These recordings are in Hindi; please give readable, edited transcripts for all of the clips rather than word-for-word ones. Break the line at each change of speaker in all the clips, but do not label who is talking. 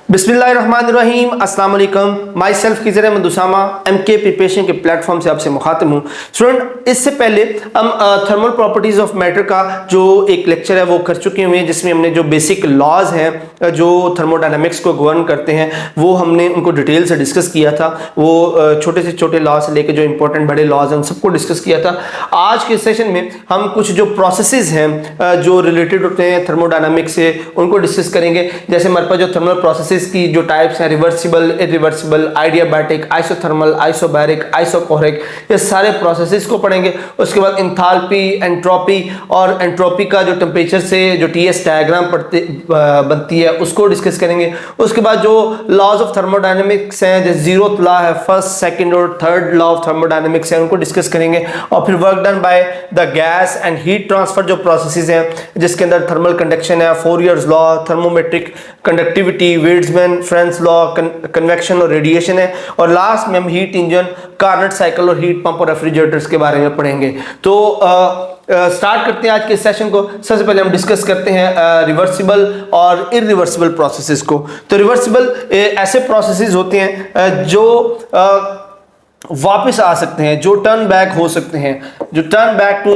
बिस्मिल्लाहिर्रहमानिर्रहीम अस्सलाम वालेकुम। Myself Khizar Ahmed Usama MK preparation के प्लेटफॉर्म से आपसे मुखातिब हूँ। स्टूडेंट, इससे पहले हम थर्मल प्रॉपर्टीज़ ऑफ मैटर का जो एक लेक्चर है वो कर चुके हुए हैं, जिसमें हमने जो बेसिक लॉज हैं जो थर्मोडायनामिक्स को गवर्न करते हैं वो हमने उनको डिटेल से डिस्कस किया था। वो छोटे से छोटे लॉ से लेकर जो इंपॉर्टेंट बड़े लॉज हैं उन सबको डिस्कस किया था। आज के सेशन में हम कुछ जो प्रोसेसेस हैं जो रिलेटेड होते हैं थर्मोडायनामिक्स से उनको डिस्कस करेंगे। जैसे हमारे पास जो थर्मल प्रोसेसेस की जो टाइप्स हैं, reversible, irreversible, adiabatic, isothermal, isobaric, isochoric, ये सारे प्रोसेसेस को पढ़ेंगे। उसके बाद एंथैल्पी, एंट्रोपी और एंट्रोपी का जो टेम्परेचर से जो TS डायग्राम बनती है उसको डिस्कस करेंगे। उसके बाद जो लॉज ऑफ थर्मोडायनेमिक्स हैं, जैसे जीरोथ लॉ है, फर्स्ट, सेकंड और थर्ड लॉ ऑफ थर्मोडायनेमिक्स है, उनको डिस्कस करेंगे। और फिर work done by the gas and heat transfer जो प्रोसेसेस हैं, जिसके अंदर थर्मल कंडक्शन है, Fourier's law, thermometric conductivity, Wiedemann Franz law, convection और रेडिएशन है। और लास्ट में हम हीट इंजन, कार्नट साइकिल और हीट पंप और रेफ्रिजरेटर्स के बारे में पढ़ेंगे। तो स्टार्ट करते हैं आज के सेशन को। सबसे पहले हम डिस्कस करते हैं रिवर्सिबल और इरिवर्सिबल प्रोसेसेस को। तो रिवर्सिबल ऐसे प्रोसेसेस होते हैं जो वापस आ सकते हैं, जो टर्न बैक हो सकते हैं, जो turn back to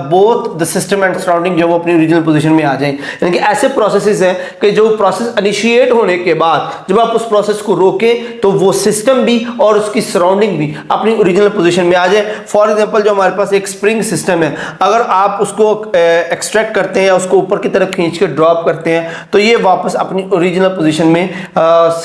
both the system and surrounding, जो वो अपनी ओरिजिनल पोजीशन में आ जाएं। यानी कि ऐसे प्रोसेसेस हैं कि जो प्रोसेस इनिशिएट होने के बाद जब आप उस प्रोसेस को रोकें तो वो सिस्टम भी और उसकी सराउंडिंग भी अपनी ओरिजिनल पोजीशन में आ जाए। फॉर एग्जांपल, जो हमारे पास एक स्प्रिंग सिस्टम है, अगर आप उसको एक्सट्रैक्ट करते हैं या उसको ऊपर की तरफ खींच के ड्रॉप करते हैं तो ये वापस अपनी ओरिजिनल पोजीशन में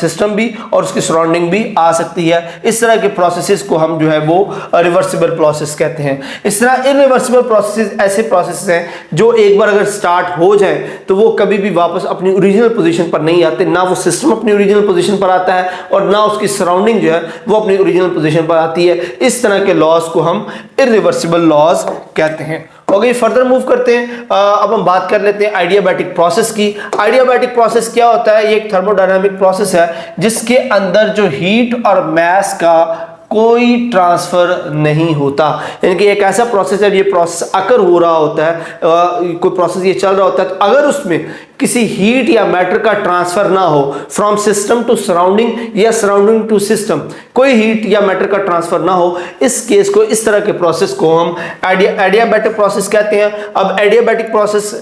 सिस्टम भी और उसकी सराउंडिंग भी आ सकती है। इस तरह के प्रोसेस को हम जो है वो रिवर्सिबल प्रोसेस कहते हैं। इस तरह इरिवर्सिबल प्रोसेस ऐसे प्रोसेस हैं जो एक बार अगर स्टार्ट हो जाए तो वो कभी भी वापस अपनी ओरिजिनल पोजीशन पर नहीं आते। ना वो सिस्टम अपनी ओरिजिनल पोजीशन पर आता है और ना उसकी सराउंडिंग जो है वो अपनी ओरिजिनल पोजीशन पर आती है। इस तरह के लॉज को हम इरिवर्सिबल लॉज कहते हैं। ओके, फर्दर मूव करते हैं। अब हम बात कर लेते हैं आइडियाबैटिक प्रोसेस की। आइडियाबैटिक प्रोसेस क्या होता है? ये एक थर्मोडायनामिक प्रोसेस है जिसके अंदर जो हीट और मास का कोई ट्रांसफर नहीं होता। यानी कि एक ऐसा प्रोसेस है, ये प्रोसेस अकर हो रहा होता है, कोई प्रोसेस ये चल रहा होता है, तो अगर उसमें किसी हीट या मैटर का ट्रांसफर ना हो फ्रॉम सिस्टम टू सराउंडिंग या सराउंडिंग टू सिस्टम, कोई हीट या मैटर का ट्रांसफर ना हो, इस केस को, इस तरह के प्रोसेस को हम एडियाबैटिक प्रोसेस कहते हैं। अब एडियाबैटिक प्रोसेस,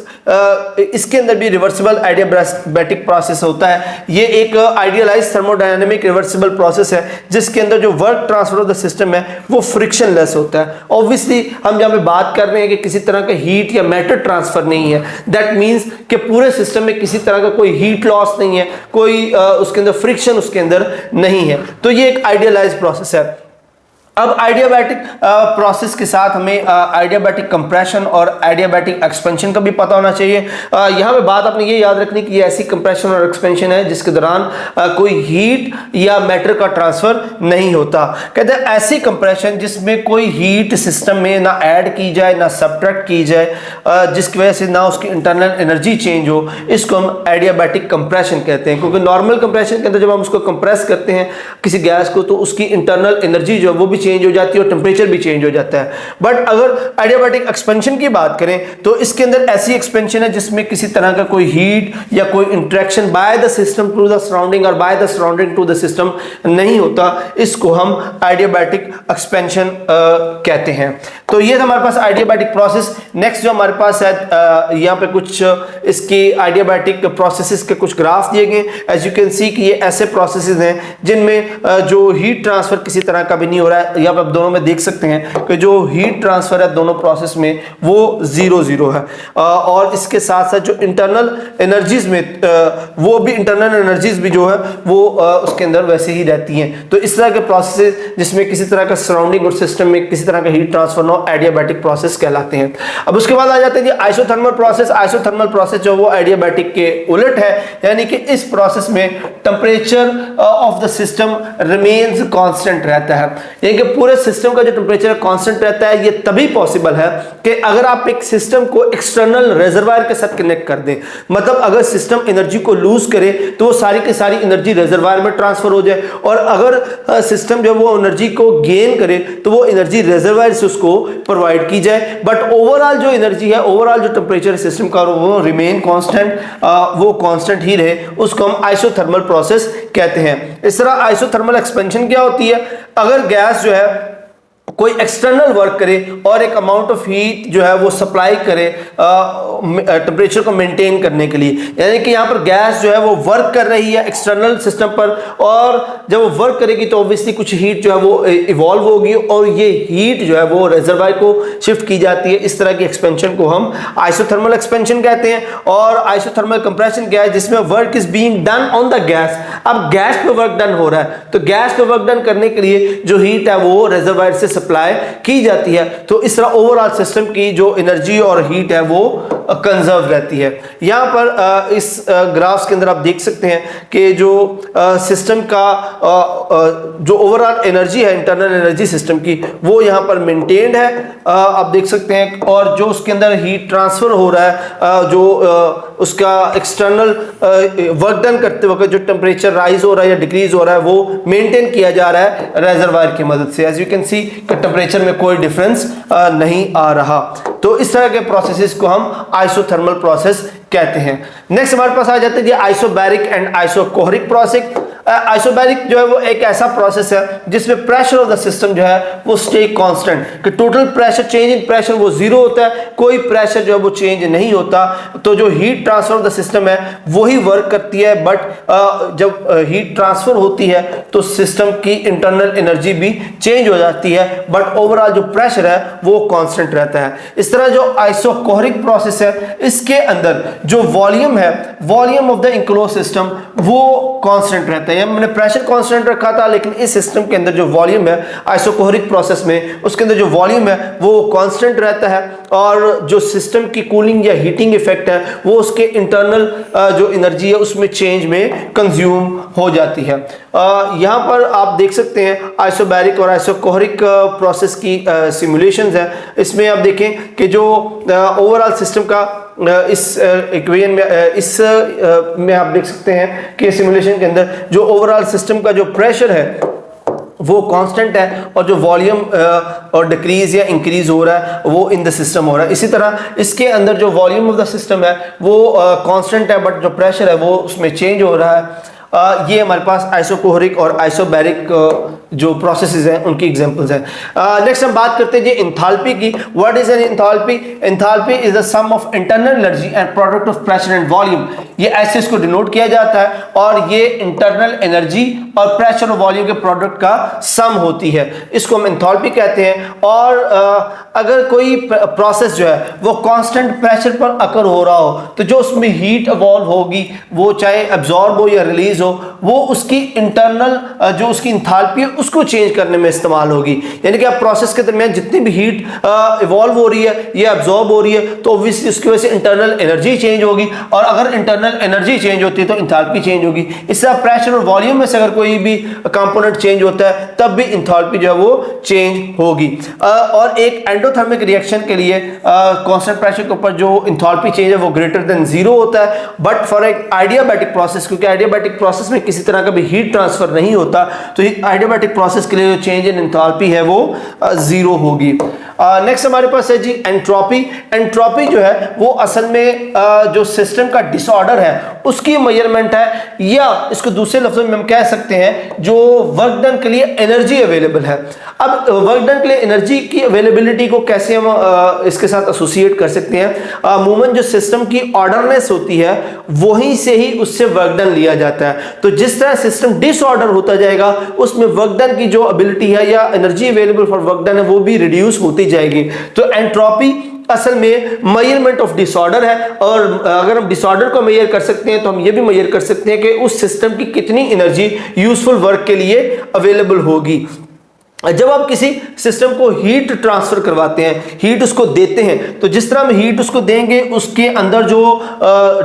इसके अंदर भी रिवर्सिबल एडियाबैटिक प्रोसेस होता है। ये एक आइडियलाइज्ड थर्मोडायनामिक रिवर्सिबल प्रोसेस है जिसके अंदर जो work transfer of the system है वो फ्रिक्शनलेस होता है। ऑब्वियसली हम जहां पे बात कर रहे हैं कि किसी तरह का हीट या मैटर ट्रांसफर नहीं है, दैट मींस कि पूरे सिस्टम में किसी तरह का कोई हीट लॉस नहीं है, कोई उसके अंदर फ्रिक्शन उसके अंदर नहीं है। तो ये एक आइडियलाइज्ड प्रोसेस है। अब आइडियाबैटिक प्रोसेस के साथ हमें आइडियाबैटिक कंप्रेशन और आइडियाबैटिक एक्सपेंशन का भी पता होना चाहिए। यहाँ पे बात आपने ये याद रखनी कि ये ऐसी कंप्रेशन और एक्सपेंशन है जिसके दौरान कोई हीट या मैटर का ट्रांसफर नहीं होता। कहते हैं ऐसी कंप्रेशन जिसमें कोई हीट सिस्टम में ना ऐड की जाए ना सब्ट्रैक्ट की जाए, जिसकी वजह से ना उसकी इंटरनल एनर्जी चेंज हो, इसको हम आइडियाबैटिक कंप्रेशन कहते हैं। क्योंकि नॉर्मल कंप्रेशन के अंदर जब हम उसको कंप्रेस करते हैं किसी गैस को तो उसकी इंटरनल एनर्जी जो है वो भी चेंज हो जाती है और टेम्परेचर भी चेंज हो जाता है। बट अगर आइडियाबैटिक एक्सपेंशन की बात करें तो इसके अंदर ऐसी एक्सपेंशन है जिसमें किसी तरह का कोई हीट या कोई interaction by the system to the surrounding और by the surrounding to the system नहीं होता। इसको हम आइडियाबैटिक एक्सपेंशन कहते हैं। तो ये था हमारे पास आइडियाबैटिक प्रोसेस। नेक्स्ट जो हमारे पास है, यहाँ पे कुछ इसके आइडियाबैटिक प्रोसेसेस के कुछ ग्राफ दिए गए। एज यू कैन सी कि ये ऐसे प्रोसेसेस हैं जिनमें जो हीट ट्रांसफर किसी तरह का भी नहीं हो रहा है। यहाँ पे आप दोनों में देख सकते हैं कि जो हीट ट्रांसफर है दोनों प्रोसेस में वो 0-0 है। और इसके साथ साथ जो इंटरनल एनर्जीज में वो भी इंटरनल एनर्जीज भी जो है वो उसके अंदर वैसे ही रहती हैं। तो इस तरह के प्रोसेस जिसमें किसी तरह का सराउंडिंग और सिस्टम में किसी तरह का हीट ट्रांसफर ना हो, एडियाबैटिक प्रोसेस कहलाते हैं। अब उसके बाद आ जाते हैं आइसोथर्मल प्रोसेस। आइसोथर्मल प्रोसेस जो वो एडियाबैटिक के उलट है, यानी कि इस प्रोसेस में temperature of the system remains constant रहता है। यानी कि कि पूरे सिस्टम का जो टेम्परेचर कांस्टेंट रहता है, ये तभी पॉसिबल है कि अगर आप एक सिस्टम को एक्सटर्नल रिजर्वायर के साथ कनेक्ट कर दें। मतलब अगर सिस्टम एनर्जी को लूज करे तो वो सारी की सारी एनर्जी रिजर्वायर में ट्रांसफर हो जाए, और अगर सिस्टम जो वो एनर्जी को गेन करे तो वो एनर्जी रिजर्वायर से उसको प्रोवाइड की जाए। बट ओवरऑल जो एनर्जी है, ओवरऑल जो टेम्परेचर सिस्टम का वो रिमेन कांस्टेंट, वो कांस्टेंट ही रहे, उसको हम आइसोथर्मल प्रोसेस कहते हैं। इस तरह आइसोथर्मल एक्सपेंशन क्या होती है? अगर गैस जो है कोई एक्सटर्नल वर्क करे और एक अमाउंट ऑफ हीट जो है वो सप्लाई करे टेम्परेचर को मेंटेन करने के लिए, यानी कि यहाँ पर गैस जो है वो वर्क कर रही है एक्सटर्नल सिस्टम पर, और जब वो वर्क करेगी तो ऑब्वियसली कुछ हीट जो है वो इवॉल्व होगी और ये हीट जो है वो रिजर्वायर को शिफ्ट की जाती है। इस तरह की एक्सपेंशन को हम आइसोथर्मल एक्सपेंशन कहते हैं। और आइसोथर्मल कंप्रेशन क्या है? जिसमें work is being done on the gas. अब गैस पे वर्क डन हो रहा है, तो गैस पे वर्क डन करने के लिए जो हीट है वो रिजर्वायर से सप्लाई की जाती है। तो इस तरह ओवरऑल सिस्टम की जो एनर्जी और हीट है वो कंजर्व रहती है। यहां पर इस ग्राफ्स के अंदर आप देख सकते हैं कि जो सिस्टम का जो ओवरऑल एनर्जी है, इंटरनल एनर्जी सिस्टम की, वो यहां पर मेंटेन्ड है, आप देख सकते हैं। और जो उसके अंदर हीट ट्रांसफर हो रहा है, जो उसका एक्सटर्नल वर्क डन करते वक्त जो टेम्परेचर राइज हो रहा है या डिक्रीज हो रहा है, वो मेंटेन किया जा रहा है रिजर्वायर की मदद से। As you can see temperature में कोई डिफरेंस नहीं आ रहा। तो इस तरह के प्रोसेसेस को हम आइसोथर्मल प्रोसेस कहते हैं। नेक्स्ट हमारे पास आ जाते हैं आइसोबैरिक एंड आइसोकोहरिक प्रोसेस। आइसोबैरिक जो है वो एक ऐसा प्रोसेस है जिसमें प्रेशर ऑफ द सिस्टम जो है वो स्टे कांस्टेंट, कि total pressure, change in pressure वो जीरो होता है, कोई प्रेशर जो है वो चेंज नहीं होता। तो जो heat transfer of the system है वही वर्क करती है, बट जब हीट ट्रांसफर होती है तो सिस्टम की इंटरनल एनर्जी भी चेंज हो जाती है, बट ओवरऑल जो प्रेशर है वो कांस्टेंट रहता है। इस तरह जो आइसोकोहरिक प्रोसेस है, इसके अंदर जो वॉल्यूम है, volume of the enclose system वो कांस्टेंट रहता है। मैंने प्रेशर कांस्टेंट रखा था, लेकिन इस सिस्टम के अंदर जो वॉल्यूम है आइसोकोहरिक प्रोसेस में, उसके अंदर जो वॉल्यूम है वो कांस्टेंट रहता है, और जो सिस्टम की कूलिंग या हीटिंग इफेक्ट है वो उसके इंटरनल जो एनर्जी है उसमें चेंज में कंज्यूम हो जाती है। यहाँ पर आप देख सकते हैं आइसोबैरिक और आइसोकोहरिक प्रोसेस की सिमुलेशंस है। इसमें आप देखें कि जो ओवरऑल सिस्टम का इस इक्वेशन में आप देख सकते हैं कि सिमुलेशन के अंदर जो ओवरऑल सिस्टम का जो प्रेशर है वो कांस्टेंट है, और जो वॉल्यूम और डिक्रीज या इंक्रीज हो रहा है वो इन द सिस्टम हो रहा है। इसी तरह इसके अंदर जो वॉल्यूम ऑफ द सिस्टम है वो कांस्टेंट है, बट जो प्रेशर है वो उसमें चेंज हो रहा है। ये हमारे पास आइसोकोहरिक और आइसोबैरिक जो प्रोसेसेस हैं उनकी एग्जांपल्स हैं। नेक्स्ट हम बात करते हैं जी एंथैल्पी की। What is an enthalpy? Enthalpy is the sum of internal energy and product of pressure and volume. ये ऐसे इसको डिनोट किया जाता है, और ये इंटरनल एनर्जी और प्रेशर और वॉल्यूम के प्रोडक्ट का सम होती है, इसको हम एंथैल्पी कहते हैं। और अगर कोई प्रोसेस जो है वो कांस्टेंट प्रेशर पर अकर हो रहा हो, तो जो उसमें हीट इवॉल्व होगी वो चाहे एब्जॉर्ब हो या रिलीज हो, वो उसकी इंटरनल जो उसकी एंथैल्पी है उसको चेंज करने में इस्तेमाल होगी। यानी कि आप प्रोसेस के दरमियान जितनी भी हीट इवॉल्व हो रही है या एब्जॉर्ब हो रही है, तो ऑब्वियसली उसकी वजह से इंटरनल एनर्जी चेंज होगी, और अगर इंटरनल एनर्जी चेंज होती है तो एंथैल्पी चेंज होगी। इससे प्रेशर और वॉल्यूम में से अगर कोई भी कंपोनेंट चेंज होता है तब भी एंथैल्पी जो है वो चेंज होगी। और एक एंडोथर्मिक रिएक्शन के लिए कांस्टेंट प्रेशर के ऊपर जो एंथैल्पी चेंज है वो ग्रेटर देन जीरो होता है, बट फॉर एक आइडियाबैटिक प्रोसेस, क्योंकि आइडियाबैटिक प्रोसेस में किसी तरह का भी हीट ट्रांसफर नहीं होता, तो आइडियाबैटिक प्रोसेस के लिए जो चेंज इन एंथैल्पी है वो जीरो होगी। नेक्स्ट हमारे पास है जी एंट्रोपी। एंट्रोपी जो है वो असल में जो सिस्टम का डिसऑर्डर है उसकी मेजरमेंट है, या इसको दूसरे लफ्जों में हम कह सकते हैं जो वर्क डन के लिए एनर्जी अवेलेबल है। अब वर्क डन के लिए एनर्जी की अवेलेबिलिटी को कैसे हम इसके साथ एसोसिएट कर सकते हैं? अमूमन जो सिस्टम की ऑर्डरनेस होती है वहीं से ही उससे वर्क डन लिया जाता है। तो जिस तरह सिस्टम डिसऑर्डर होता जाएगा उसमें वर्क डन की जो एबिलिटी है या energy available for work done है वो भी रिड्यूस होती जाएगी। तो एंट्रोपी असल में मेजरमेंट ऑफ डिसऑर्डर है, और अगर हम डिसऑर्डर को मेजर कर सकते हैं तो हम ये भी मेजर कर सकते हैं कि उस सिस्टम की कितनी एनर्जी यूजफुल वर्क के लिए अवेलेबल होगी। जब आप किसी सिस्टम को हीट ट्रांसफर करवाते हैं, हीट उसको देते हैं। तो जिस तरह हम हीट उसको देंगे उसके अंदर जो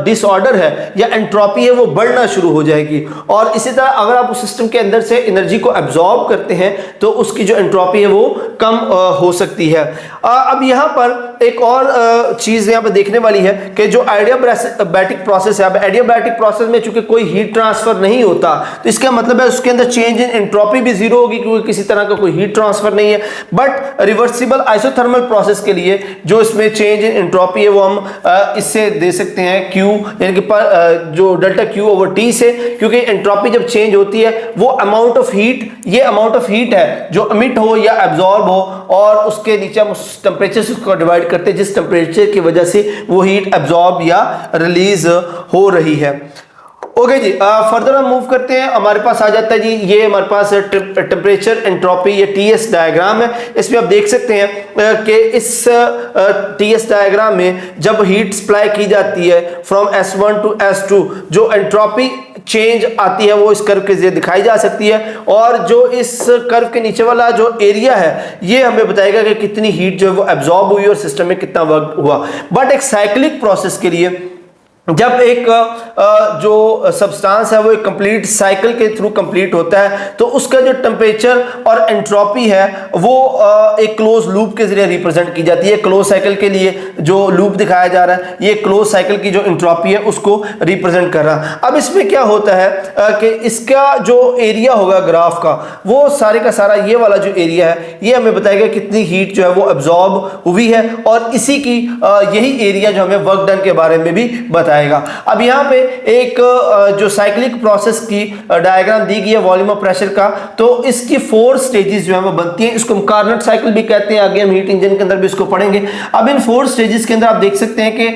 डिसऑर्डर है या एंट्रोपी है वो बढ़ना शुरू हो जाएगी। और इसी तरह अगर आप उस सिस्टम के अंदर से एनर्जी को एब्जॉर्ब करते हैं तो उसकी जो एंट्रोपी है वो कम हो सकती है। अब यहाँ पर एक और चीज यहाँ पर देखने वाली है कि जो एडियाबैटिक प्रोसेस है, अब एडियाबैटिक प्रोसेस में चूंकि कोई हीट ट्रांसफर नहीं होता तो इसका मतलब है उसके अंदर चेंज इन एंट्रोपी भी जीरो होगी क्योंकि किसी तरह का कोई हीट ट्रांसफर नहीं है। बट रिवर्सिबल आइसोथर्मल प्रोसेस के लिए जो इसमें चेंज इन एंट्रोपी है वो हम इससे दे सकते हैं Q, यानी कि जो डेल्टा Q ओवर T से, क्योंकि एंट्रोपी जब चेंज होती है वो अमाउंट ऑफ हीट, ये अमाउंट ऑफ हीट है जो एमिट हो या एब्जॉर्ब हो, और उसके नीचे हम उस टेम्परेचर को डिवाइड करते हैं जिस टेम्परेचर की वजह से वो हीट एब्जॉर्ब या रिलीज हो रही है। ओके जी, फर्दर हम मूव करते हैं। हमारे पास आ जाता है जी, ये हमारे पास टेम्परेचर एंट्रोपी या टीएस डायग्राम है। इसमें आप देख सकते हैं कि इस टीएस डायग्राम में जब हीट सप्लाई की जाती है फ्रॉम S1 टू S2, जो एंट्रोपी चेंज आती है वो इस कर्व के जरिए दिखाई जा सकती है, और जो इस कर्व के नीचे वाला जो एरिया है ये हमें बताएगा कि कितनी हीट जो है वो एब्जॉर्ब हुई और सिस्टम में कितना वर्क हुआ। बट एक साइक्लिक प्रोसेस के लिए जब एक जो सब्सटेंस है वो एक कंप्लीट साइकिल के थ्रू कंप्लीट होता है तो उसका जो टेम्परेचर और एंट्रोपी है वो एक क्लोज लूप के जरिए रिप्रेजेंट की जाती है। क्लोज साइकिल के लिए जो लूप दिखाया जा रहा है ये क्लोज साइकिल की जो एंट्रोपी है उसको रिप्रेजेंट कर रहा है। अब इसमें क्या होता है कि इसका जो एरिया होगा ग्राफ का वो सारे का सारा ये वाला जो एरिया है ये हमें बताएगा कितनी हीट जो है वो एब्जॉर्ब हुई है, और इसी की यही एरिया जो हमें वर्क डन के बारे में भी बताएगा। अब यहाँ पे एक जो साइक्लिक प्रोसेस की डायग्राम दी गई है वॉल्यूम ऑफ प्रेशर का, तो इसकी 4 स्टेजेस जो है वो बनती हैं। इसको हम कार्नट साइकिल भी कहते हैं, आगे हम हीट इंजन के अंदर भी इसको पढ़ेंगे। अब इन 4 स्टेजेस के अंदर आप देख सकते हैं कि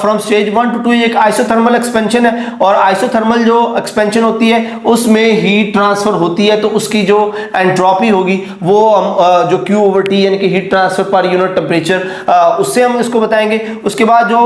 फ्रॉम स्टेज 1 टू 2 एक आइसोथर्मल एक्सपेंशन है, और आइसोथर्मल जो एक्सपेंशन होती है उसमें हीट ट्रांसफर होती है, तो उसकी जो एंट्रोपी होगी वो हम जो Q ओवर T यानी कि heat transfer per unit temperature, उससे हम इसको बताएंगे। उसके बाद जो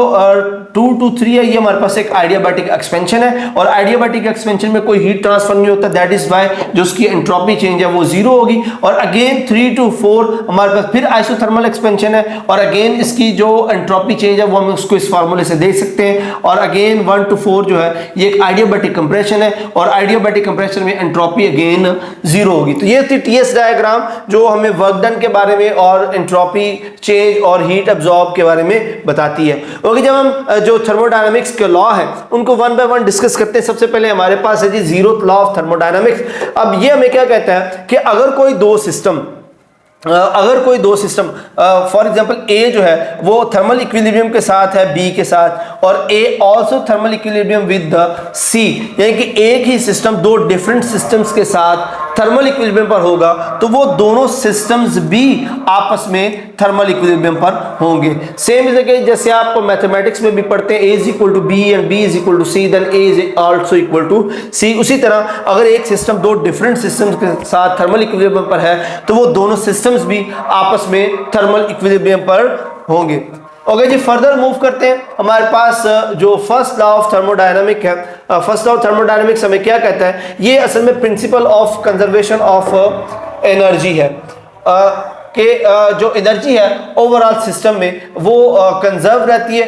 2 to 3 है ये हमारे पास एक आइडियाबैटिक एक्सपेंशन है, और आइडियाबैटिक एक्सपेंशन में कोई हीट ट्रांसफर नहीं होता, दैट इज व्हाई जो उसकी एंट्रोपी चेंज है वो जीरो होगी। और अगेन 3 to 4 हमारे पास फिर आइसोथर्मल एक्सपेंशन है, और अगेन इसकी जो एंट्रोपी चेंज है वो हम उसको इस फार्मूले से देख सकते हैं। और अगेन 1 to 4 जो है ये एक आइडियाबैटिक कंप्रेशन है, और आइडियाबैटिक कंप्रेशन में एंट्रोपी अगेन जीरो होगी। तो ये थी टीएस डायग्राम जो हमें वर्क डन के बारे में और एंट्रोपी चेंज और हीट एब्जॉर्ब के बारे में बताती है। ओके, जब हम जो थर्मोडायनामिक्स के लॉ है उनको 1 by 1 डिस्कस करते हैं। सबसे पहले हमारे पास है जी जीरोथ लॉ ऑफ थर्मोडायनामिक्स। अब ये हमें क्या कहता है कि अगर कोई दो सिस्टम फॉर एग्जांपल ए जो है वो थर्मल इक्विलिब्रियम के साथ है बी के साथ, और A also thermal equilibrium with the C, यानी कि एक ही सिस्टम दो डिफरेंट सिस्टम्स के साथ थर्मल इक्विलिब्रियम पर होगा तो वो दोनों सिस्टम्स भी आपस में थर्मल इक्विलिब्रियम पर होंगे। सेम जैसे आप मैथमेटिक्स में भी पढ़ते हैं A is equal to B and B is equal to C, then A is also equal to C। उसी तरह अगर एक सिस्टम दो डिफरेंट सिस्टम्स के साथ थर्मल इक्विलिब्रियम पर है तो वो दोनों सिस्टम्स भी आपस में थर्मल इक्विलिब्रियम पर होंगे। ओके जी, फर्दर मूव करते हैं। हमारे पास जो फर्स्ट लॉ ऑफ थर्मोडायनामिक है, फर्स्ट लॉ ऑफ थर्मोडायनामिक्स हमें क्या कहता है, ये असल में principle of conservation of energy है कि जो एनर्जी है ओवरऑल सिस्टम में वो कंजर्व रहती है।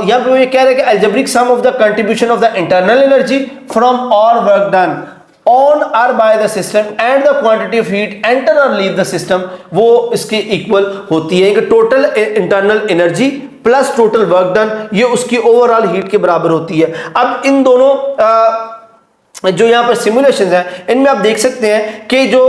यहाँ पे ये कह रहे हैं कि algebraic sum of the contribution of the internal energy from all work done on or by the system and the quantity of heat enter or leave the system वो इसके इक्वल होती है कि total internal energy plus total work done ये उसकी ओवरऑल हीट के बराबर होती है। अब इन दोनों जो यहाँ पर सिमुलेशंस हैं इनमें आप देख सकते हैं कि जो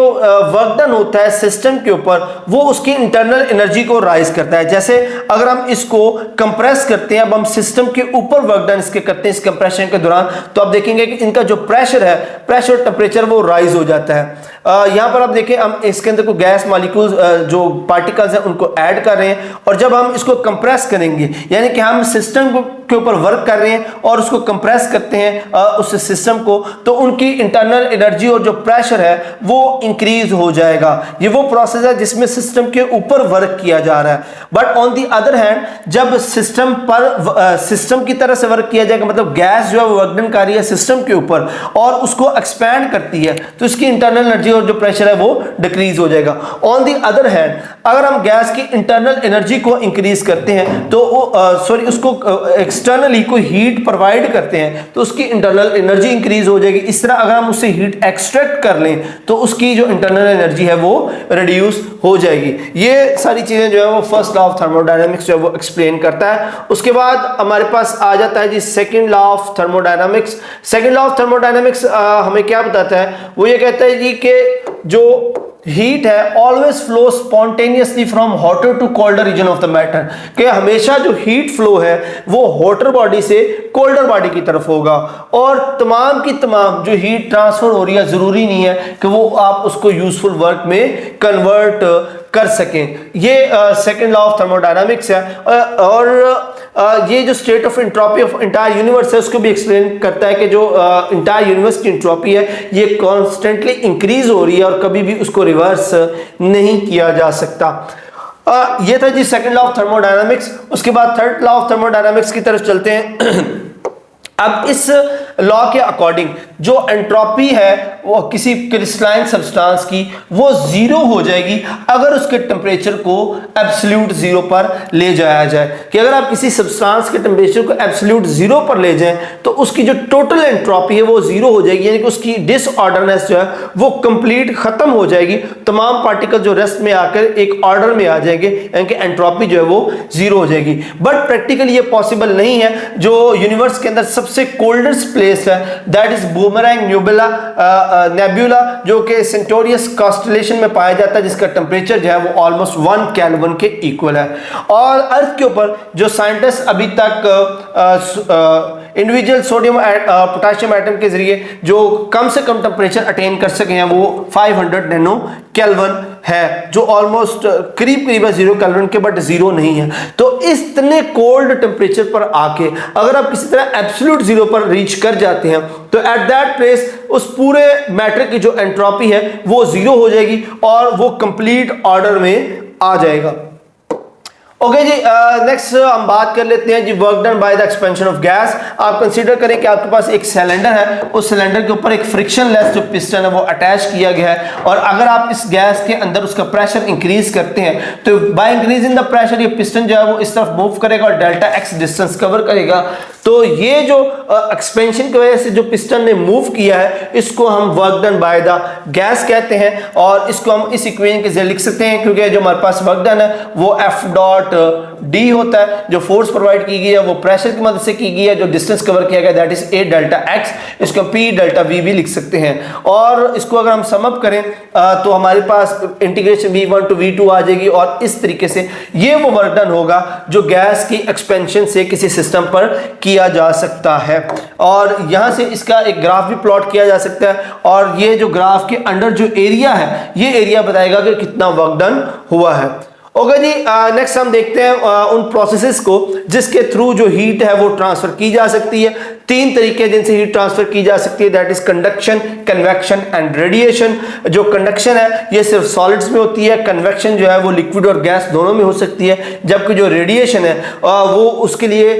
वर्क डन होता है सिस्टम के ऊपर वो उसकी इंटरनल एनर्जी को राइज करता है। जैसे अगर हम इसको कंप्रेस करते हैं, अब हम सिस्टम के ऊपर वर्क डन इसके करते हैं इस कंप्रेशन के दौरान, तो आप देखेंगे कि इनका जो प्रेशर है, प्रेशर टेम्परेचर वो राइज हो जाता है। यहाँ पर आप देखें हम इसके अंदर को गैस मॉलिक्यूल्स जो पार्टिकल्स हैं उनको ऐड कर रहे हैं, और जब हम इसको कंप्रेस करेंगे यानी कि हम सिस्टम के ऊपर वर्क कर रहे हैं और उसको कंप्रेस करते हैं उस सिस्टम को, तो उनकी इंटरनल एनर्जी और जो प्रेशर है वो इंक्रीज हो जाएगा। ये वो प्रोसेस है जिसमें सिस्टम के ऊपर वर्क किया जा रहा है। But on the other hand जब सिस्टम पर सिस्टम की तरह से वर्क किया जाएगा, मतलब गैस जो है वो वर्क डन कर रही है सिस्टम के ऊपर और उसको एक्सपैंड करती है तो इसकी इंटरनल एनर्जी और जो प्रेशर है वो डिक्रीज हो जाएगा। ऑन दी अदर हैंड अगर हम गैस की इंटरनल एनर्जी को इंक्रीज करते हैं तो उसको एक्सटर्नली कोई हीट प्रोवाइड करते हैं तो उसकी इंटरनल एनर्जी इंक्रीज हो जाएगी। इस तरह अगर हम उससे हीट एक्सट्रैक्ट कर लें तो उसकी जो इंटरनल एनर्जी है वो रिड्यूस हो जाएगी। ये सारी चीजें जो है वो फर्स्ट लॉ ऑफ थर्मोडायनामिक्स जो है वो एक्सप्लेन करता है। उसके बाद हमारे पास आ जाता है जी second law of thermodynamics. Second law of thermodynamics हमें क्या बताता है, वो ये कहता है जी कि जो हीट है always flow spontaneously from hotter to colder region of the matter, कि हमेशा जो हीट फ्लो है वो हॉटर बॉडी से कोल्डर बॉडी की तरफ होगा और तमाम की तमाम जो हीट ट्रांसफर हो रही है जरूरी नहीं है कि वो आप उसको यूजफुल वर्क में कन्वर्ट कर सकें। ये सेकंड लॉ ऑफ थर्मोडायनामिक्स है और ये जो state of entropy of entire universe है उसको भी एक्सप्लेन करता है कि जो इंटायर यूनिवर्स की एंट्रोपी है ये कॉन्स्टेंटली इंक्रीज हो रही है और कभी भी उसको रिवर्स नहीं किया जा सकता। ये था जी सेकंड लॉ ऑफ थर्मोडायनामिक्स। उसके बाद थर्ड लॉ ऑफ थर्मोडायनामिक्स की तरफ चलते हैं। अब इस लॉ के अकॉर्डिंग जो एंट्रोपी है वो किसी क्रिस्टलाइन सब्सटेंस की वो जीरो हो जाएगी अगर उसके टेम्परेचर को एब्सोल्यूट जीरो पर ले जाया जाए। कि अगर आप किसी सब्सटेंस के टेम्परेचर को एब्सोल्यूट जीरो पर ले जाएं तो उसकी जो टोटल एंट्रोपी है वो जीरो हो जाएगी, यानी कि उसकी डिसऑर्डरनेस जो है वो कंप्लीट खत्म हो जाएगी। तमाम पार्टिकल जो रेस्ट में आकर एक ऑर्डर में आ जाएंगे, यानी कि एंट्रोपी जो है वो जीरो हो जाएगी। बट प्रैक्टिकली ये पॉसिबल नहीं है। जो यूनिवर्स के अंदर सबसे कोल्डेस्ट प्लेस है दैट इज बूमरैंग नेबुला जो कि सेंटोरियस कॉन्स्टेलेशन में पाया जाता है, जिसका टेम्परेचर जो है वो ऑलमोस्ट 1 केल्विन के इक्वल है। और अर्थ के ऊपर जो साइंटिस्ट अभी तक इंडिविजुअल सोडियम पोटेशियम एटम के जरिए जो कम से कम टेम्परेचर अटेन कर सके हैं वो 500 नैनो केल्विन है, जो ऑलमोस्ट करीब करीब है 0 केल्विन के, बट जीरो नहीं है। तो इतने कोल्ड टेम्परेचर पर आके अगर आप किसी तरह एब्सोल्यूट जीरो पर रीच कर जाते हैं तो एट दैट प्लेस उस पूरे मैटर की जो एंट्रोपी है वो जीरो हो जाएगी और वो कंप्लीट ऑर्डर में आ जाएगा। ओके जी, नेक्स्ट हम बात कर लेते हैं जी work done by the expansion of gas. आप कंसीडर करें कि आपके पास एक सिलेंडर है, उस सिलेंडर के ऊपर एक फ्रिक्शनलेस जो पिस्टन है वो अटैच किया गया है और अगर आप इस गैस के अंदर उसका प्रेशर इंक्रीज करते हैं तो बाय इंक्रीजिंग द प्रेशर ये पिस्टन जो है वो इस तरफ मूव करेगा और डेल्टा एक्स डिस्टेंस कवर करेगा। तो ये जो एक्सपेंशन की वजह से जो पिस्टन ने मूव किया है इसको हम work done by the gas कहते हैं और इसको हम इस इक्वेशन के जरिए लिख सकते हैं, क्योंकि जो हमारे पास वर्क डन है वो एफ डॉट डी होता है, जो फोर्स प्रोवाइड की गई है वो प्रेशर की मदद से की गई है, जो डिस्टेंस कवर किया गया that is a delta x, इसको पी डेल्टा वी भी लिख सकते हैं। और इसको अगर हम सम अप करें तो हमारे पास इंटीग्रेशन v1 टू v2 आ जाएगी और इस तरीके से ये वो वर्क डन होगा जो गैस की एक्सपेंशन से किसी सिस्टम पर किया जा सकता है। और यहां से इसका एक ग्राफ भी प्लॉट किया जा सकता है और ये जो ग्राफ के अंडर जो एरिया है ये एरिया बताएगा कि कितना वर्क डन हुआ है। ओके जी, नेक्स्ट हम देखते हैं उन प्रोसेसेस को जिसके थ्रू जो हीट है वो ट्रांसफर की जा सकती है। 3 तरीके जिनसे हीट ट्रांसफर की जा सकती है, that is conduction, convection and radiation. जो कंडक्शन है ये सिर्फ सॉलिड्स में होती है, कन्वेक्शन जो है वो लिक्विड और गैस दोनों में हो सकती है, जबकि जो रेडिएशन है वो उसके लिए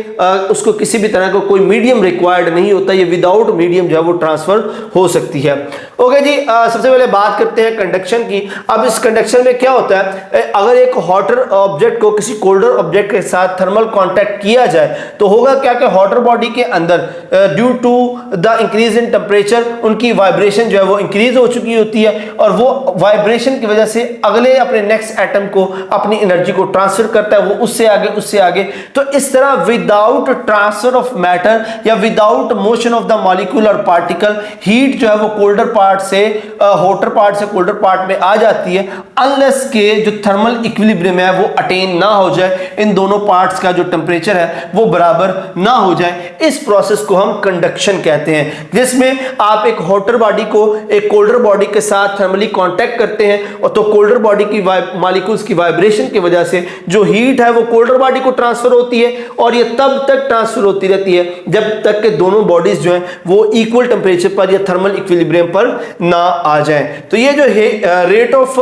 उसको किसी भी तरह का कोई मीडियम रिक्वायर्ड नहीं होता, ये विदाउट मीडियम जो है वो ट्रांसफर हो सकती है। ओके जी, सबसे पहले बात करते हैं कंडक्शन की। अब इस कंडक्शन में क्या होता है, अगर एक हॉटर ऑब्जेक्ट को किसी कोल्डर ऑब्जेक्ट के साथ थर्मल कांटेक्ट किया जाए तो होगा क्या कि हॉटर बॉडी के अंदर due to the increase in temperature उनकी वाइब्रेशन जो है वो इंक्रीज हो चुकी होती है और वो वाइब्रेशन की वजह से अगले अपने नेक्स्ट एटम को अपनी एनर्जी को ट्रांसफर करता है, वो उससे आगे। तो इस तरह विदाउट ट्रांसफर ऑफ मैटर या without motion of the molecule और पार्टिकल हीट जो है वो कोल्डर पार्ट से हॉटर पार्ट से कोल्डर पार्ट में आ जाती है, अनलेस के जो थर्मल इक्विलिब्रियम है वो अटेन ना हो जाए, इन दोनों पार्ट्स का जो टेम्परेचर है वो बराबर ना हो जाए। इस प्रोसेस को हम कंडक्शन कहते हैं, जिसमें आप एक हॉटर बॉडी को एक कोल्डर बॉडी के साथ थर्मली कांटेक्ट करते हैं और तो कोल्डर बॉडी की मॉलिक्यूल्स की वाइब्रेशन की वजह से जो हीट है वो कोल्डर बॉडी को ट्रांसफर होती है और ये तब तक ट्रांसफर होती रहती है जब तक कि दोनों बॉडीज जो हैं वो इक्वल टेम्परेचर पर या थर्मल इक्विलिब्रियम पर ना आ जाए। तो ये जो है रेट ऑफ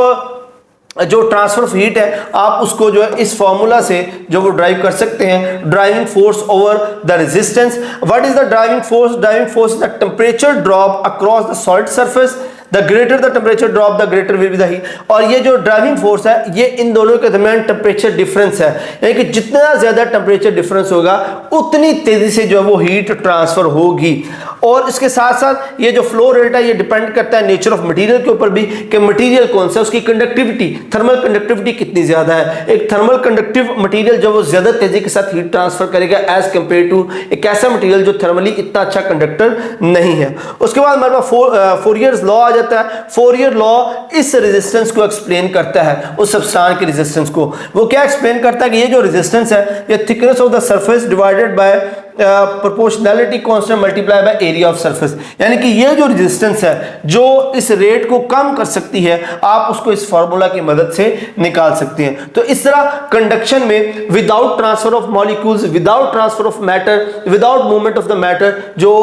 जो ट्रांसफर ऑफ हीट है आप उसको जो है इस फॉर्मूला से जो वो ड्राइव कर सकते हैं, driving force over the resistance. What is the driving force? Driving force is the temperature drop across the solid surface, the greater the temperature drop the greater will be the heat. और ये जो ड्राइविंग फोर्स है ये इन दोनों के दरमियान टेम्परेचर डिफरेंस है, यानी कि जितना ज्यादा टेम्परेचर डिफरेंस होगा उतनी तेजी से जो है वो हीट ट्रांसफर होगी। और इसके साथ साथ ये जो फ्लो रेट है ये डिपेंड करता है नेचर ऑफ मटेरियल के ऊपर भी, कि मटेरियल कौन सा, उसकी कंडक्टिविटी, थर्मल कंडक्टिविटी कितनी ज्यादा है। एक थर्मल कंडक्टिव मटेरियल जो वो ज्यादा तेजी के साथ हीट ट्रांसफर करेगा एज कंपेयर टू एक ऐसा मटेरियल जो थर्मली इतना अच्छा कंडक्टर नहीं है। उसके बाद हमारे पास फोरियर्स लॉ आ जाता है। फोरियर लॉ इस रेजिस्टेंस को एक्सप्लेन करता है, उस सब्सटेंस के रेजिस्टेंस को। वो क्या एक्सप्लेन करता है कि ये जो रेजिस्टेंस है ये thickness of the surface divided by proportionality constant multiply by area of surface, यानी कि ये जो रेजिस्टेंस है जो इस रेट को कम कर सकती है आप उसको इस फार्मूला की मदद से निकाल सकते हैं। तो इस तरह कंडक्शन में without transfer of molecules, without transfer of matter, without movement of the matter जो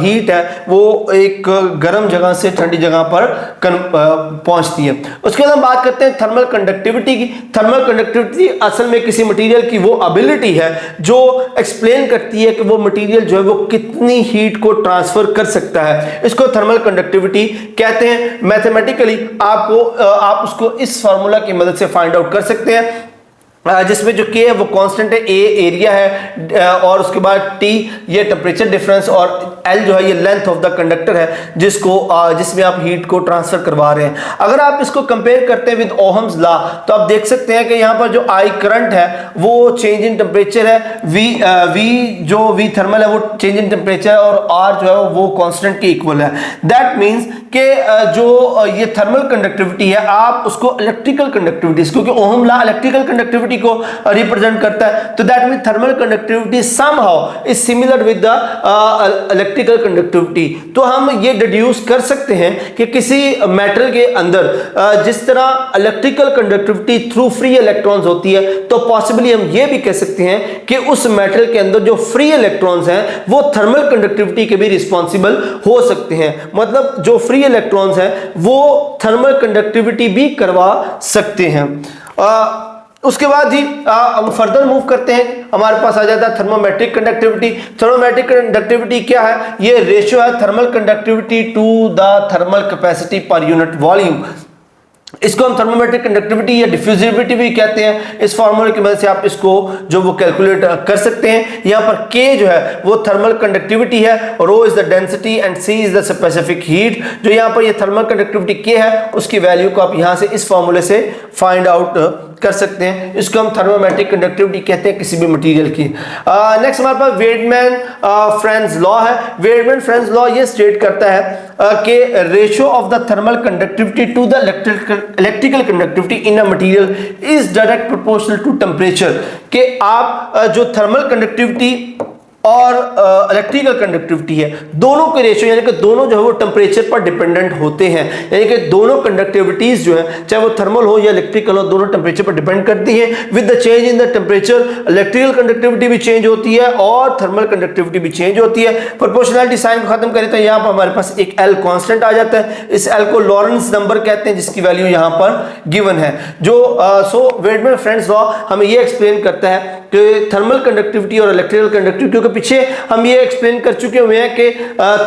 हीट है वो एक गर्म जगह से ठंडी जगह पर पहुंचती है। उसके बाद हम बात करते हैं थर्मल कंडक्टिविटी की। थर्मल कंडक्टिविटी असल में किसी मटेरियल की वो एबिलिटी है जो एक्सप्लेन करती है कि वो मटेरियल जो है वो कितनी हीट को ट्रांसफर कर सकता है। इसको थर्मल कंडक्टिविटी कहते हैं। मैथमेटिकली आप उसको इस फार्मूला की मदद से फाइंड आउट कर सकते हैं, जिसमें जो K है वो कांस्टेंट है, A एरिया है और उसके बाद T ये टेम्परेचर डिफरेंस और L जो है ये लेंथ ऑफ द कंडक्टर है जिसमें आप हीट को ट्रांसफर करवा रहे हैं। अगर आप इसको कंपेयर करते हैं विद ओहम्स लॉ तो आप देख सकते हैं कि यहाँ पर जो I करंट है वो चेंज इन टेम्परेचर है, V थर्मल है वो चेंज इन टेम्परेचर और R जो है वो कांस्टेंट के इक्वल है। दैट मीन्स कि जो ये थर्मल कंडक्टिविटी है आप उसको इलेक्ट्रिकल कंडक्टिविटी, क्योंकि ओहम लॉ इलेक्ट्रिकल कंडक्टिविटी को रिप्रेजेंट करता है, तो that mean thermal conductivity somehow is similar with the electrical conductivity. तो हम ये डिड्यूस कर सकते हैं कि किसी मेटल के अंदर जिस तरह electrical conductivity through free electrons होती है तो पॉसिबली हम ये भी कह सकते हैं कि उस मेटल के अंदर जो फ्री इलेक्ट्रॉन्स हैं वो थर्मल कंडक्टिविटी के भी रिस्पॉन्सिबल हो सकते हैं। मतलब जो फ्री इलेक्ट्रॉन्स हैं वो थर्मल कंडक्टिविटी भी करवा सकते हैं। उसके बाद जी हम फर्दर मूव करते हैं, हमारे पास आ जाता है थर्मोमेट्रिक कंडक्टिविटी। थर्मोमेट्रिक कंडक्टिविटी क्या है? ये रेशियो है thermal conductivity to the thermal capacity per unit volume. इसको हम थर्मोमेट्रिक कंडक्टिविटी या डिफ्यूजिविटी भी कहते हैं। इस फॉर्मूले की मदद से आप इसको जो वो कैलकुलेट कर सकते हैं। यहाँ पर K जो है वो थर्मल कंडक्टिविटी है, rho is the density and C is the specific heat. जो यहाँ पर ये थर्मल कंडक्टिविटी K है उसकी वैल्यू को आप यहाँ से इस फॉर्मूले से फाइंड आउट कर सकते हैं। इसको हम थर्मोमेट्रिक कंडक्टिविटी कहते हैं किसी भी मटेरियल की। नेक्स्ट हमारे पास वेडमैन फ्रेंज लॉ है। वेडमैन फ्रेंज लॉ ये स्टेट करता है कि ratio of the thermal conductivity to the electrical conductivity in a material is direct proportional to temperature. कि आप जो थर्मल कंडक्टिविटी और इलेक्ट्रिकल कंडक्टिविटी है दोनों के रेशियो यानी कि दोनों जो है वो टेम्परेचर पर डिपेंडेंट होते हैं, यानी कि दोनों कंडक्टिविटीज जो है चाहे वो थर्मल हो या इलेक्ट्रिकल हो दोनों टेम्परेचर पर डिपेंड करती हैं। With the change in the temperature electrical conductivity भी चेंज होती है और थर्मल कंडक्टिविटी भी चेंज होती है। प्रोपोर्शनैलिटी साइन को खत्म करें तो यहाँ पर हमारे पास एक L कांस्टेंट आ जाता है। इस L को लॉरेंस नंबर कहते हैं जिसकी वैल्यू यहाँ पर गिवन है। जो सो वेडमैन फ्रेंज लॉ हमें ये एक्सप्लेन करता है कि थर्मल कंडक्टिविटी और इलेक्ट्रिकल कंडक्टिविटी के पीछे हम ये एक्सप्लेन कर चुके हुए हैं कि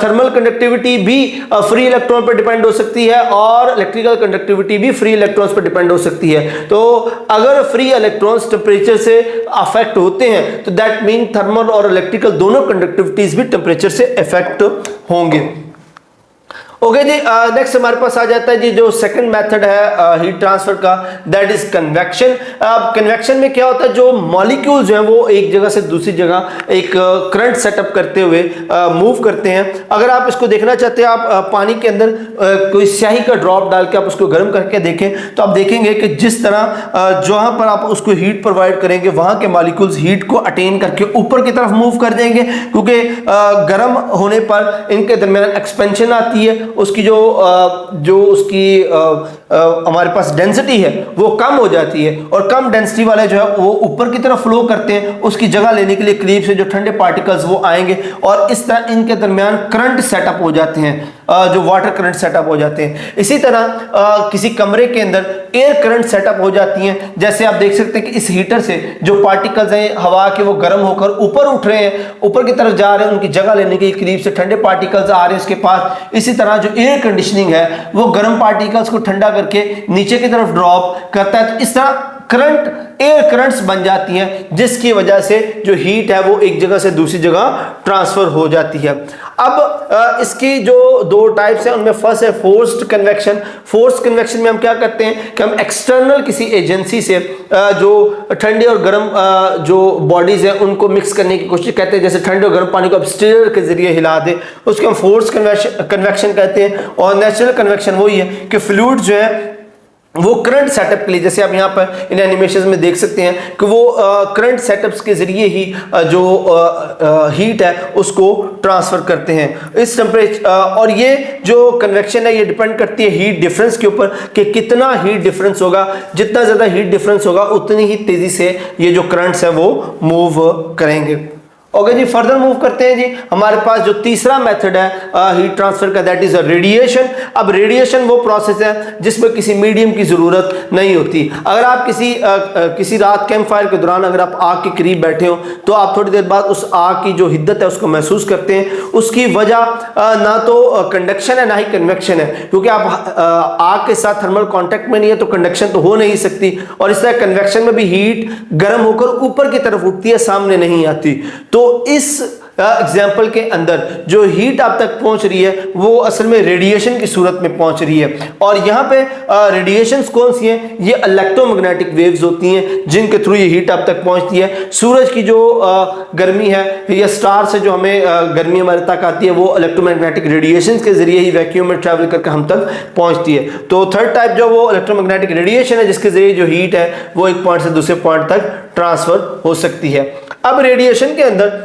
थर्मल कंडक्टिविटी भी फ्री इलेक्ट्रॉन पर डिपेंड हो सकती है और इलेक्ट्रिकल कंडक्टिविटी भी फ्री इलेक्ट्रॉन्स पर डिपेंड हो सकती है। तो अगर फ्री इलेक्ट्रॉन्स टेम्परेचर से अफेक्ट होते हैं तो दैट मीन थर्मल और इलेक्ट्रिकल दोनों कंडक्टिविटीज भी टेम्परेचर से अफेक्ट होंगे। ओके जी, नेक्स्ट हमारे पास आ जाता है जी जो सेकंड मेथड है हीट ट्रांसफर का, दैट इज कन्वेक्शन। कन्वेक्शन में क्या होता है, जो मॉलिक्यूल जो है वो एक जगह से दूसरी जगह एक करंट सेटअप करते हुए मूव करते हैं। अगर आप इसको देखना चाहते हैं, आप पानी के अंदर कोई स्याही का ड्रॉप डाल के आप उसको गर्म करके देखें तो आप देखेंगे कि जिस तरह जहाँ पर आप उसको हीट प्रोवाइड करेंगे वहाँ के मॉलिक्यूल्स हीट को अटेन करके ऊपर की तरफ मूव कर जाएंगे, क्योंकि गर्म होने पर इनके दरमियान एक्सपेंशन आती है। उसकी जो उसकी हमारे पास डेंसिटी है वो कम हो जाती है, और कम डेंसिटी वाले जो है वो ऊपर की तरफ फ्लो करते हैं, उसकी जगह लेने के लिए करीब से जो ठंडे पार्टिकल्स वो आएंगे और इस तरह इनके दरमियान करंट सेटअप हो जाते हैं, जो वाटर करंट सेटअप हो जाते हैं। इसी तरह किसी कमरे के अंदर एयर करंट सेटअप हो जाती हैं, जैसे आप देख सकते हैं कि इस हीटर से जो पार्टिकल्स हैं हवा के वो गर्म होकर ऊपर उठ रहे हैं, ऊपर की तरफ जा रहे हैं, उनकी जगह लेने के लिए करीब से ठंडे पार्टिकल्स आ रहे हैं उसके पास। इसी तरह जो एयर कंडीशनिंग है वो गर्म पार्टिकल्स को ठंडा करके नीचे की तरफ ड्रॉप करता है, तो इस तरह करंट एयर करंट्स बन जाती हैं, जिसकी वजह से जो हीट है वो एक जगह से दूसरी जगह ट्रांसफर हो जाती है। अब इसकी जो दो टाइप्स हैं उनमें फर्स्ट है फोर्स्ड कन्वेक्शन। फोर्स्ड कन्वेक्शन में हम क्या करते हैं कि हम एक्सटर्नल किसी एजेंसी से जो ठंडे और गर्म जो बॉडीज हैं उनको मिक्स करने की कोशिश करते हैं, जैसे ठंडे और गर्म पानी को अब स्टीयर के जरिए हिला दे, उसको हम फोर्स्ड कन्वेक्शन कहते हैं। और नेचुरल कन्वेक्शन वही है कि फ्लूइड जो है वो करंट सेटअप के लिए, जैसे आप यहाँ पर इन एनिमेशन में देख सकते हैं कि वो करंट सेटअप्स के जरिए ही जो हीट है उसको ट्रांसफर करते हैं इस टेम्परेचर। और ये जो कन्वेक्शन है ये डिपेंड करती है हीट डिफरेंस के ऊपर कि कितना हीट डिफरेंस होगा। जितना ज़्यादा हीट डिफरेंस होगा उतनी ही तेज़ी से ये जो करंट्स है वो मूव करेंगे। ओके जी, फर्दर मूव करते हैं जी। हमारे पास जो तीसरा मेथड है हीट ट्रांसफर का, दैट इज रेडिएशन। अब रेडिएशन वो प्रोसेस है जिसमें किसी मीडियम की जरूरत नहीं होती। अगर आप किसी रात कैंप फायर के दौरान अगर आप आग के करीब बैठे हो तो आप थोड़ी देर बाद उस आग की जो हिद्दत है उसको महसूस करते हैं। उसकी वजह ना तो कंडक्शन है ना ही कन्वेक्शन है, क्योंकि आप आग के साथ थर्मल कॉन्टैक्ट में नहीं है तो कंडक्शन तो हो नहीं सकती, और इस तरह कन्वेक्शन में भी हीट गर्म होकर ऊपर की तरफ उठती है, सामने नहीं आती। तो इस एग्जाम्पल के अंदर जो हीट आप तक पहुंच रही है वो असल में रेडिएशन की सूरत में पहुंच रही है। और यहाँ पे रेडिएशंस कौन सी हैं? ये इलेक्ट्रोमैग्नेटिक वेव्स होती हैं जिनके थ्रू ये हीट आप तक पहुंचती है। सूरज की जो गर्मी है या स्टार से जो हमें गर्मी हमारे तक आती है वो इलेक्ट्रोमैग्नेटिक रेडिएशंस के जरिए ही वैक्यूम में ट्रैवल करके हम तक पहुंचती है। तो थर्ड टाइप जो वो इलेक्ट्रोमैग्नेटिक रेडिएशन है जिसके जरिए जो हीट है वो एक पॉइंट से दूसरे पॉइंट तक ट्रांसफर हो सकती है। अब रेडिएशन के अंदर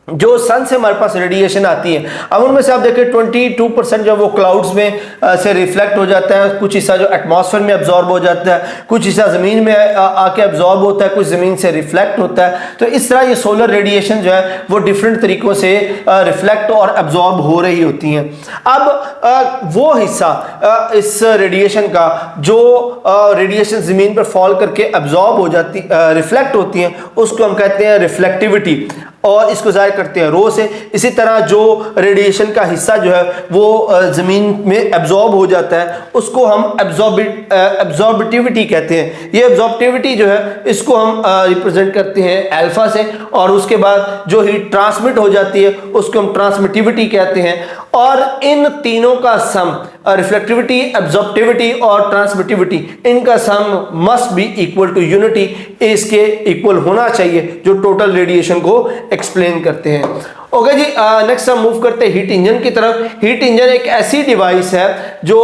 जो सन से हमारे पास रेडिएशन आती है, अब उनमें से आप देखें 22% जो वो क्लाउड्स में से रिफ्लेक्ट हो जाता है, कुछ हिस्सा जो एटमॉस्फेयर में एब्जॉर्ब हो जाता है, कुछ हिस्सा ज़मीन में आके एब्जॉर्ब होता है, कुछ ज़मीन से रिफ्लेक्ट होता है। तो इस तरह ये सोलर रेडिएशन जो है वो डिफरेंट तरीक़ों से रिफ्लेक्ट और एब्जॉर्ब हो रही होती हैं। अब वो हिस्सा इस रेडिएशन का जो रेडिएशन ज़मीन पर फॉल करके एब्जॉर्ब हो जाती रिफ्लेक्ट होती हैं उसको हम कहते हैं रिफ्लेक्टिविटी, और इसको जाहिर करते हैं रो से। इसी तरह जो रेडिएशन का हिस्सा जो है वो ज़मीन में एब्जॉर्ब हो जाता है उसको हम एब्जॉर्बिटिविटी कहते हैं। ये एब्जॉर्बिटिविटी जो है इसको हम रिप्रेजेंट करते हैं अल्फा से, और उसके बाद जो हीट ट्रांसमिट हो जाती है उसको हम ट्रांसमिटिविटी कहते हैं। और इन तीनों का सम रिफ्लेक्टिविटी, एब्जॉर्बिटिविटी और ट्रांसमिटिविटी, इनका sum must be equal to unity, इसके इक्वल होना चाहिए जो टोटल रेडिएशन को एक्सप्लेन करते हैं। ओके जी, नेक्स्ट हम मूव करते हैं हीट इंजन की तरफ। हीट इंजन एक ऐसी डिवाइस है जो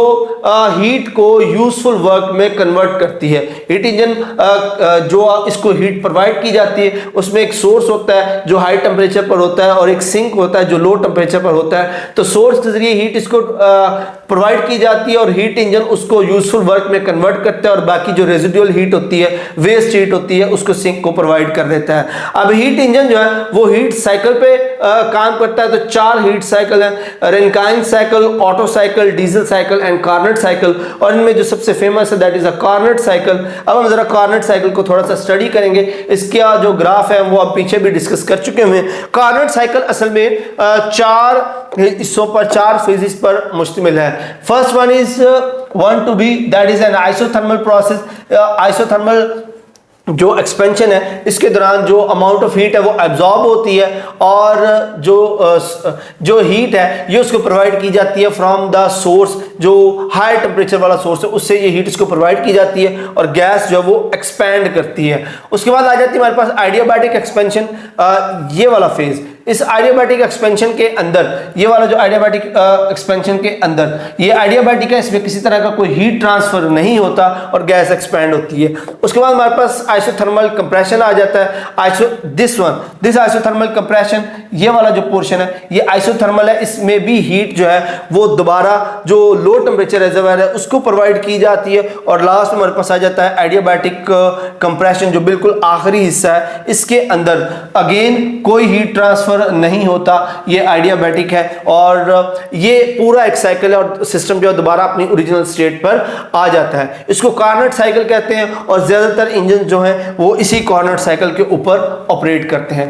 हीट को यूजफुल वर्क में कन्वर्ट करती है। हीट इंजन जो इसको हीट प्रोवाइड की जाती है उसमें एक सोर्स होता है जो हाई टेम्परेचर पर होता है और एक सिंक होता है जो लो टेम्परेचर पर होता है। तो सोर्स के जरिए हीट इसको प्रोवाइड की जाती है और हीट इंजन उसको यूजफुल वर्क में कन्वर्ट करता है, और बाकी जो रेजिडुअल हीट होती है, वेस्ट हीट होती है, उसको सिंक को प्रोवाइड कर देता है। अब हीट इंजन जो है वो हीट साइकिल पे काम करता है। तो 4 हीट साइकिल है, Rankine cycle, Otto cycle, diesel cycle and Carnot cycle, और इनमें जो सबसे फेमस है that is a Carnot cycle. अब हम जरा कार्नेट साइकिल को थोड़ा सा स्टडी करेंगे। इसका जो ग्राफ है वो आप पीछे भी डिस्कस कर चुके हैं। कार्नेट साइकिल असल में 4 हिस्सों पर, 4 फेजेस पर मुश्तमिल है। First one is 1 to B, that is an isothermal process. Isothermal जो एक्सपेंशन है इसके दौरान जो अमाउंट ऑफ हीट है वो एब्जॉर्ब होती है, और जो हीट है ये उसको प्रोवाइड की जाती है फ्रॉम द सोर्स, जो हाई टेम्परेचर वाला सोर्स है उससे ये हीट इसको प्रोवाइड की जाती है, और गैस जो है वो एक्सपैंड करती है। उसके बाद आ जाती है हमारे पास आइडियाबैटिक एक्सपेंशन, ये वाला फेज। इस एडियाबैटिक एक्सपेंशन के अंदर, ये वाला जो एडियाबैटिक एक्सपेंशन के अंदर ये एडियाबैटिक है, इसमें किसी तरह का कोई हीट ट्रांसफर नहीं होता और गैस एक्सपैंड होती है। उसके बाद हमारे पास आइसोथर्मल कंप्रेशन आ जाता है। दिस आइसोथर्मल कंप्रेशन, ये वाला जो पोर्शन है ये आइसोथर्मल है, इसमें भी हीट जो है वो दोबारा जो लो टेम्परेचर रिजर्वायर है उसको प्रोवाइड की जाती है। और लास्ट में हमारे पास आ जाता है एडियाबैटिक कंप्रेशन, जो बिल्कुल आखिरी हिस्सा है, इसके अंदर अगेन कोई हीट ट्रांसफर नहीं होता, ये एडियाबैटिक है और ये पूरा एक साइकिल है और सिस्टम जो है दोबारा अपनी ओरिजिनल स्टेट पर आ जाता है। इसको कार्नट साइकिल कहते हैं और ज्यादातर इंजन जो है वो इसी कार्नट साइकिल के ऊपर ऑपरेट करते हैं।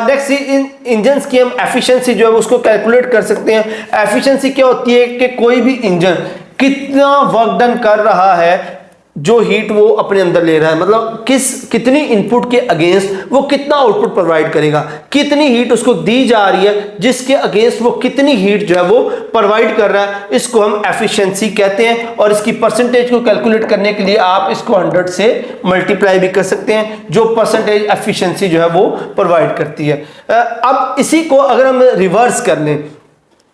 नेक्स्ट इन इंजन की हम एफिशिएंसी जो है उसको कैलकुलेट कर सकते हैं। एफिशिएंसी क्या होती है कि कोई भी इंजन कितना वर्क डन कर रहा है, जो हीट वो अपने अंदर ले रहा है, मतलब कितनी इनपुट के अगेंस्ट वो कितना आउटपुट प्रोवाइड करेगा, कितनी हीट उसको दी जा रही है जिसके अगेंस्ट वो कितनी हीट जो है वो प्रोवाइड कर रहा है, इसको हम एफिशिएंसी कहते हैं। और इसकी परसेंटेज को कैलकुलेट करने के लिए आप इसको 100 से मल्टीप्लाई भी कर सकते हैं, जो परसेंटेज एफिशिएंसी जो है वो प्रोवाइड करती है। अब इसी को अगर हम रिवर्स कर लें,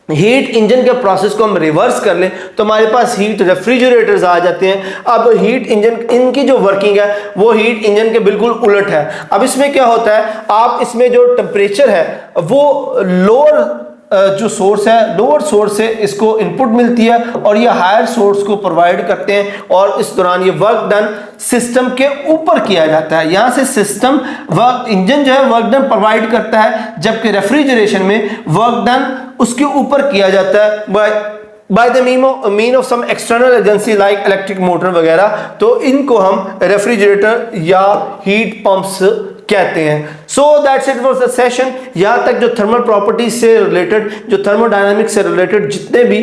हीट इंजन के प्रोसेस को हम रिवर्स कर लें तो हमारे पास हीट रेफ्रिजरेटर्स आ जाते हैं। अब हीट इंजन, इनकी जो वर्किंग है वो हीट इंजन के बिल्कुल उलट है। अब इसमें क्या होता है, आप इसमें जो टेम्परेचर है वो लोअर जो सोर्स है, लोअर सोर्स से इसको इनपुट मिलती है और ये हायर सोर्स को प्रोवाइड करते हैं और इस दौरान ये वर्क डन सिस्टम के ऊपर किया जाता है। यहां से सिस्टम वर्क, इंजन जो है वर्क डन प्रोवाइड करता है, जबकि रेफ्रिजरेशन में वर्क डन उसके ऊपर किया जाता है by the mean of some external agency like electric motor वगैरह। तो इनको हम रेफ्रिजरेटर या हीट पंप्स कहते हैं। So that's it for the session. यहाँ तक जो थर्मल प्रॉपर्टीज से रिलेटेड, जो थर्मोडायनामिक्स से रिलेटेड जितने भी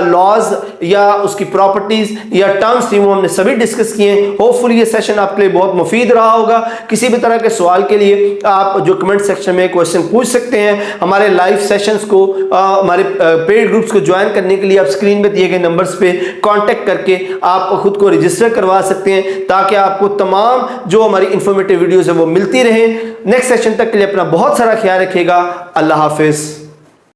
लॉज या उसकी प्रॉपर्टीज या टर्म्स थी वो हमने सभी डिस्कस किए हैं। होपफुली ये सेशन आपके लिए बहुत मुफीद रहा होगा। किसी भी तरह के सवाल के लिए आप जो कमेंट सेक्शन में क्वेश्चन पूछ सकते हैं। हमारे लाइव सेशंस को, हमारे पेड ग्रुप्स को ज्वाइन करने के लिए आप स्क्रीन पे दिए गए नंबर्स पे कांटेक्ट करके आप खुद को रजिस्टर करवा सकते हैं, ताकि आपको तमाम जो हमारी इंफॉर्मेटिव वीडियोस है वो मिलती रहे। नेक्स्ट सेशन तक के लिए अपना बहुत सारा ख्याल रखिएगा। अल्लाह हाफिज।